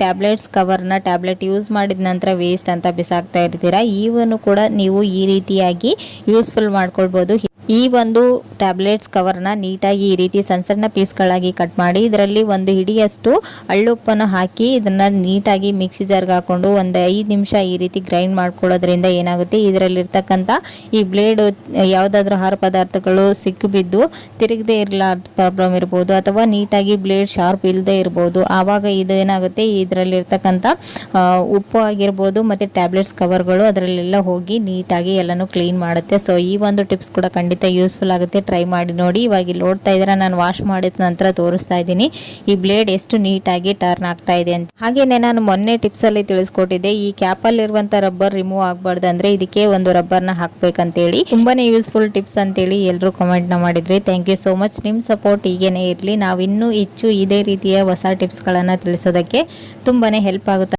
Tablets ಕವರ್ನ tablet use ಮಾಡಿದ ನಂತರ waste ಅಂತ ಬಿಸಾಕ್ತಾ ಇರ್ತೀರಾ, ಇವನ್ನು ಕೂಡ ನೀವು ಈ ರೀತಿಯಾಗಿ ಯೂಸ್ಫುಲ್ ಮಾಡ್ಕೊಳ್ಬೋದು. ಈ ಒಂದು ಟ್ಯಾಬ್ಲೆಟ್ಸ್ ಕವರ್ನ ನೀಟಾಗಿ ಈ ರೀತಿ ಸಣ್ಣ ಸಣ್ಣ ಪೀಸ್ಗಳಾಗಿ ಕಟ್ ಮಾಡಿ ಇದರಲ್ಲಿ ಒಂದು ಹಿಡಿಯಷ್ಟು ಹಳ್ಳುಪ್ಪನ್ನು ಹಾಕಿ ಇದನ್ನು ನೀಟಾಗಿ ಮಿಕ್ಸಿ ಜಾರ್ಗೆ ಹಾಕೊಂಡು ಒಂದು 5 ನಿಮಿಷ ಈ ರೀತಿ ಗ್ರೈಂಡ್ ಮಾಡ್ಕೊಳ್ಳೋದ್ರಿಂದ ಏನಾಗುತ್ತೆ, ಇದರಲ್ಲಿರ್ತಕ್ಕಂಥ ಈ ಬ್ಲೇಡ್ ಯಾವುದಾದ್ರೂ ಆಹಾರ ಪದಾರ್ಥಗಳು ಸಿಕ್ಕಿಬಿದ್ದು ತಿರುಗದೆ ಇರಲಾರ್ದ ಪ್ರಾಬ್ಲಮ್ ಇರ್ಬೋದು, ಅಥವಾ ನೀಟಾಗಿ ಬ್ಲೇಡ್ ಶಾರ್ಪ್ ಇಲ್ಲದೆ ಇರ್ಬೋದು. ಆವಾಗ ಇದು ಏನಾಗುತ್ತೆ, ಇದರಲ್ಲಿರ್ತಕ್ಕಂಥ ಉಪ್ಪು ಆಗಿರ್ಬೋದು ಮತ್ತು ಟ್ಯಾಬ್ಲೆಟ್ಸ್ ಕವರ್ಗಳು ಅದರಲ್ಲೆಲ್ಲ ಹೋಗಿ ನೀಟಾಗಿ ಎಲ್ಲನೂ ಕ್ಲೀನ್ ಮಾಡುತ್ತೆ. ಸೊ ಈ ಒಂದು ಟಿಪ್ಸ್ ಕೂಡ ಖಂಡಿತ ಯೂಸ್ಫುಲ್ ಆಗುತ್ತೆ, ಟ್ರೈ ಮಾಡಿ ನೋಡಿ. ಇವಾಗ ಇಲ್ಲಿ ನೋಡ್ತಾ ಇದ್ರೆ ನಾನು ವಾಶ್ ಮಾಡಿದ ನಂತರ ತೋರಿಸ್ತಾ ಇದ್ದೀನಿ ಈ ಬ್ಲೇಡ್ ಎಷ್ಟು ನೀಟಾಗಿ ಟರ್ನ್ ಆಗ್ತಾ ಇದೆ ಅಂತ. ಹಾಗೇನೆ ನಾನು ಮೊನ್ನೆ ಟಿಪ್ಸ್ ಅಲ್ಲಿ ತಿಳಿಸ್ಕೊಟ್ಟಿದ್ದೆ, ಈ ಕ್ಯಾಪ್ ಅಲ್ಲಿ ಇರುವಂತ ರಬ್ಬರ್ ರಿಮೂವ್ ಆಗಬಾರ್ದು ಅಂದ್ರೆ ಇದಕ್ಕೆ ಒಂದು ರಬ್ಬರ್ನ ಹಾಕ್ಬೇಕಂತೇಳಿ. ತುಂಬಾನೇ ಯೂಸ್ಫುಲ್ ಟಿಪ್ಸ್ ಅಂತೇಳಿ ಎಲ್ಲರೂ ಕಮೆಂಟ್ ನ ಮಾಡಿದ್ರಿ. Thank you so much. ನಿಮ್ಮ ಸಪೋರ್ಟ್ ಹೀಗೇನೆ ಇರಲಿ. ನಾವು ಇನ್ನೂ ಹೆಚ್ಚು ಇದೇ ರೀತಿಯ ಹೊಸ ಟಿಪ್ಸ್ ಗಳನ್ನ ತಿಳಿಸೋದಕ್ಕೆ ತುಂಬಾನೇ ಹೆಲ್ಪ್ ಆಗುತ್ತೆ.